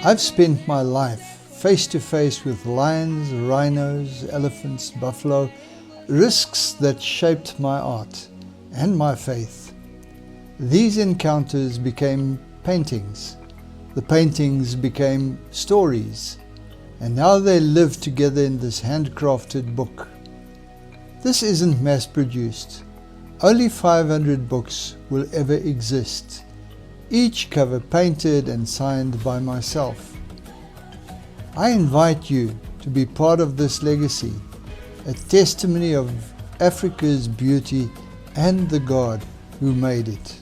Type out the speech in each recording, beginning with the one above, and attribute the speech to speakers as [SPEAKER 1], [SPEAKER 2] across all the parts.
[SPEAKER 1] I've spent my life face to face with lions, rhinos, elephants, buffalo, risks that shaped my art and my faith. These encounters became paintings. The paintings became stories, and now they live together in this handcrafted book. This isn't mass-produced. Only 500 books will ever exist, each cover painted and signed by myself. I invite you to be part of this legacy, a testimony of Africa's beauty and the God who made it.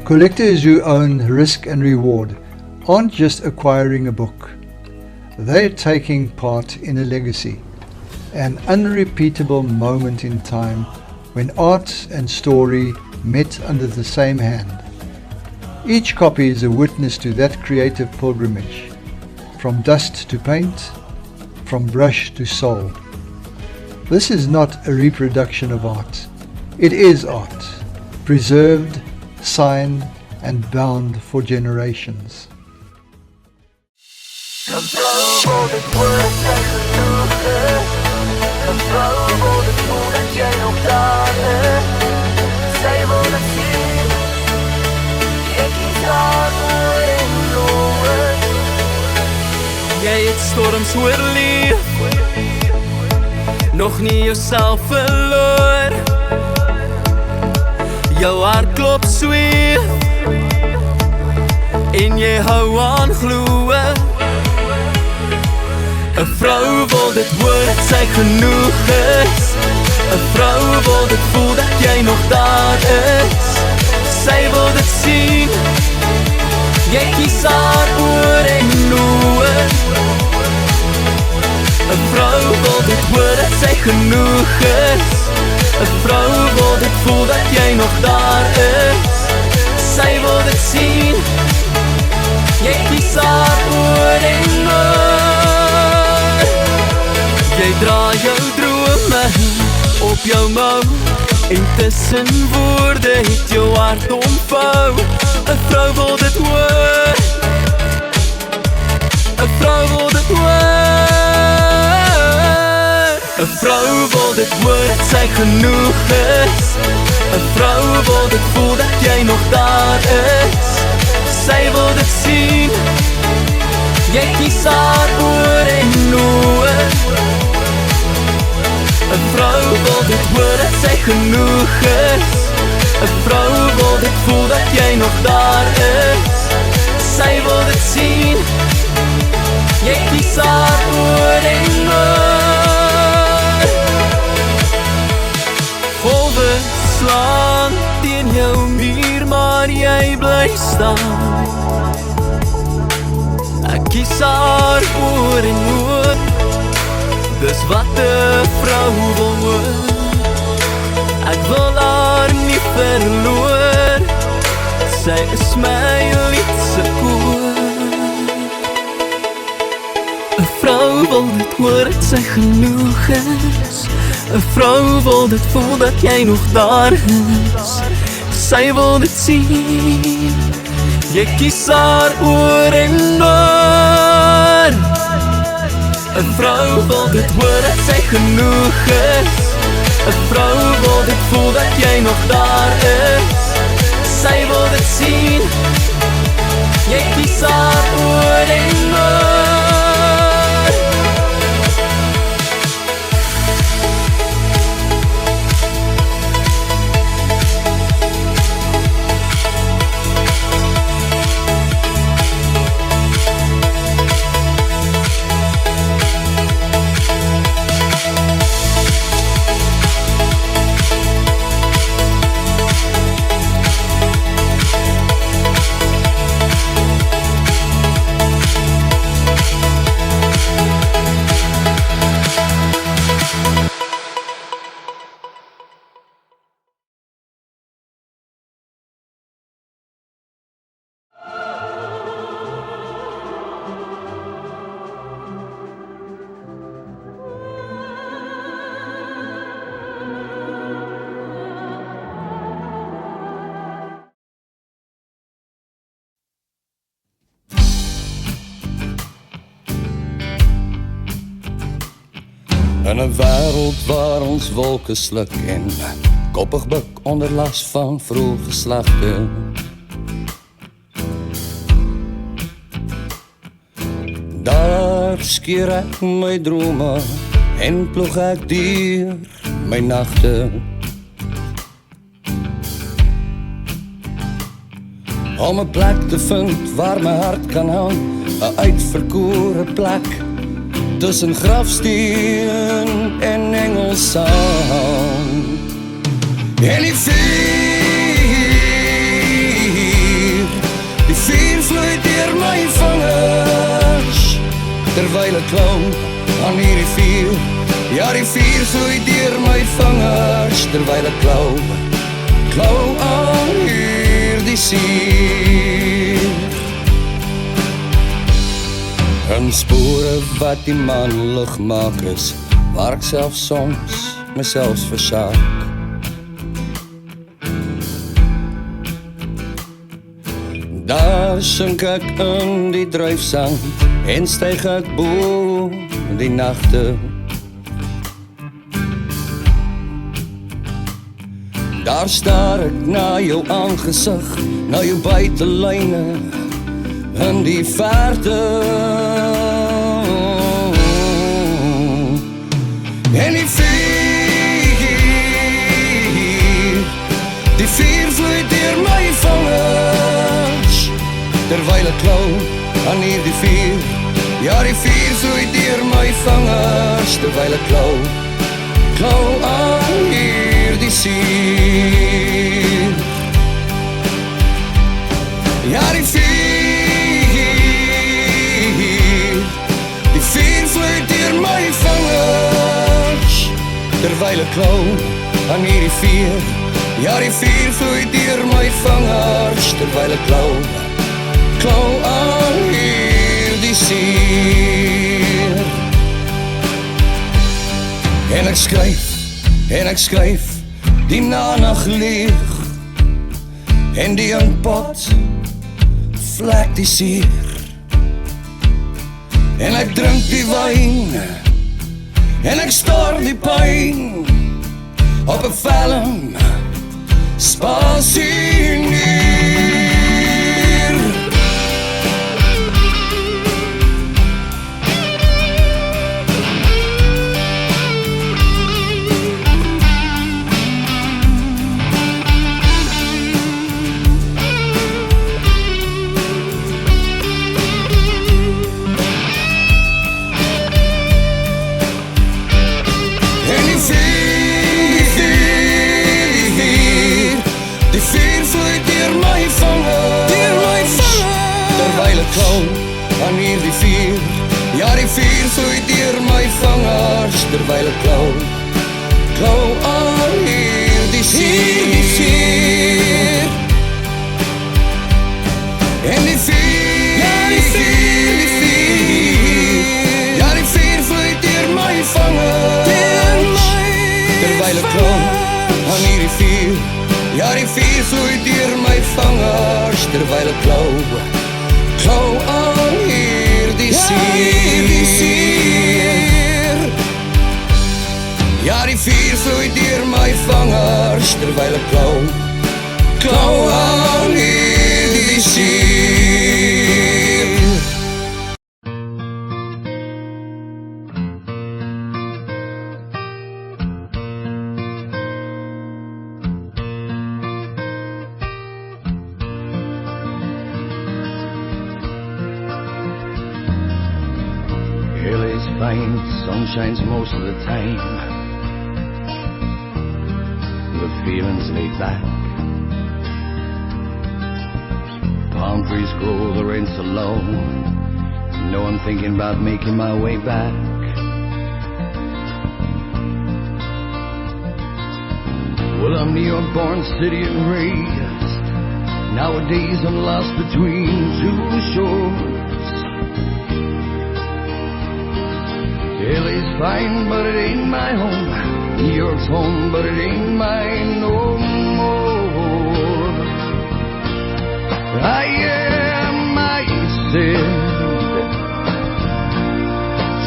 [SPEAKER 1] Collectors who own Risk and Reward aren't just acquiring a book. They're taking part in a legacy, an unrepeatable moment in time when art and story met under the same hand. Each copy is a witness to that creative pilgrimage, from dust to paint, from brush to soul. This is not a reproduction of art. It is art, preserved, signed and bound for generations.
[SPEAKER 2] Jy het storms oorleef, nog nie jouself verloor. Jou hart klop sweef en jy hou aan glo. 'n vrou wil dit hoor dat sy genoeg is. 'n vrou wil dit voel dat jy nog daar is. Sy wil dit sien, jy kies haar oor en oor. 'n vrou wil dit hoor dat sy genoeg is. 'n vrou wil dit voel dat jy nog daar is. Sy wil dit sien, jy kies haar oor en oor. Jy dra jou drome op jou mou, en tussen woorde het jou hart omvou. 'n vrou wil dit hoor, 'n vrou wil dit hoor. 'n vrou wil dit hoor dat sy genoeg is. 'n vrou wil dit voel dat jy nog daar is. Sy wil dit sien, jy kies haar oor en oor. 'n vrou wil dit hoor dat sy genoeg is. 'n vrou wil dit voel dat jy nog daar is. Sy wil dit sien, jy kies haar oor en oor. Golwe slaan teen jou muur, maar jy bly staan. Ek kies haar oor en oor. Dis wat 'n vrou wil hoor. Ek wil haar nie verloor. Sy is my liefste koor. 'n vrou wil dit hoor dat sy genoeg is. 'n vrou wil dit voel dat jy nog daar is. Sy wil dit sien, jy kies haar oor en oor. 'n vrou wil dit hoor dat sy genoeg is. 'n vrou wil dit voel dat jy nog daar is. Sy wil dit sien, jy kies haar oor en oor.
[SPEAKER 3] In 'n wêreld waar ons wolke sluk en koppig buk onder las van vroeg geslagte. Daar skeer ek my drome en ploeg ek deur my nagte. Om 'n plek te vind waar my hart kan hang, 'n uitverkore plek tussen grafsteen en engelsang. En die vuur vloei deur my vingers, terwyl ek klou aan hierdie vuur. Ja, die vuur vloei deur my vingers, terwyl ek klou aan hierdie vuur. En spore wat die man lig maak is, waar ek self soms myself versaak. Daar sink ek in die dryfsand en styg ek bo die nagte. Daar staar ek na jou aangesig, na jou buitelyne in die verte. En die vuur vloei deur my vingers, terwyl ek klou aan hierdie vuur. Ja, die vuur vloei deur my vingers, terwyl ek klou aan hierdie vuur. Ja, die vuur vloei deur my vingers, terwyl ek klou aan hierdie vuur. Ja, die vuur vloei deur my vingers, terwyl ek klou aan hierdie vuur. En ek skryf die nag leeg, en die inkpot vlek die seer. En ek drink die wyn, en ek staar die pyn op 'n velm spasie neer. Aan hierdie vuur, ja, die vuur vloei deur my vingers, terwyl ek klou aan hierdie vuur. En die vuur, ja, die vuur vloei deur my vingers, terwyl ek klou aan hierdie vuur. Ja, die vuur vloei deur my vingers, terwyl ek klou aan hierdie vuur. Ja, die vuur vloei deur my vingers, terwyl ek klou aan hierdie vuur.
[SPEAKER 4] Fine, sun shines most of the time. The feeling's laid back. Palm trees grow, the rain's so low. No, I'm thinking about making my way back. Well, I'm New York born, city and raised. Nowadays I'm lost between two shores. LA's fine, but it ain't my home. New York's home, but it ain't mine no more. I am, I said,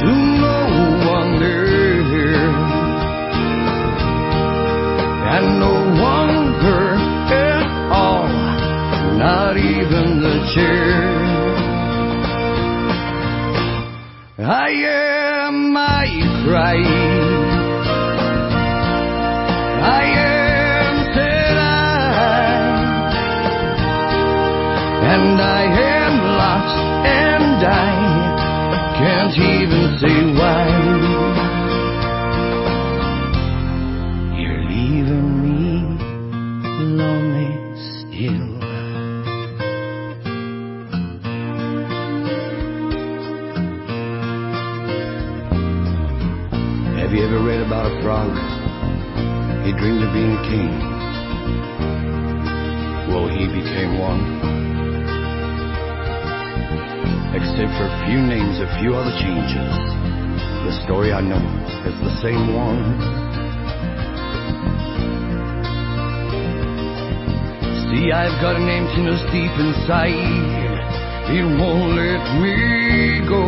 [SPEAKER 4] to no one there. and no longer at all, not even the chair. I am my crying, I am said and I am lost and I can't even say why. You're leaving me lonely still. Have you ever read about a frog? He dreamed of being a king. Well, he became one. Except for a few names, a few other changes, the story I know is the same one. See, I've got an emptiness deep inside, it won't let me go.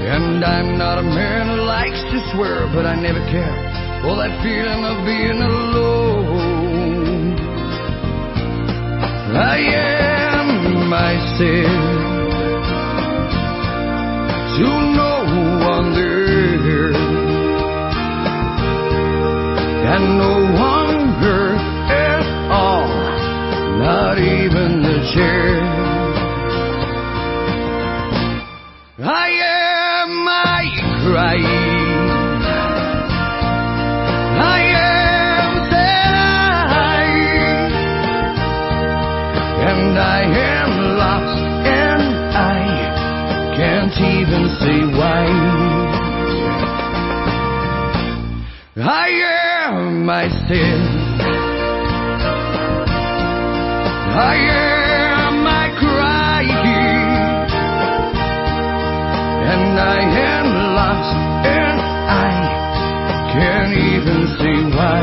[SPEAKER 4] And I'm not a man who likes to swear, but I never care for that feeling of being alone. I am myself to no one there, and no longer at all, not even the chair. I am my crying, I am sad, and I am lost, and I can't even say why. I am myself, I am my crying, and I am lost, and I can't even say why.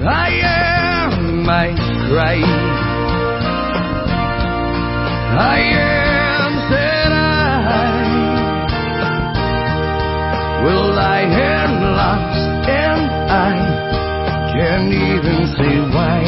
[SPEAKER 4] I am my crying, I am said well, I am lost, and I can't even say why.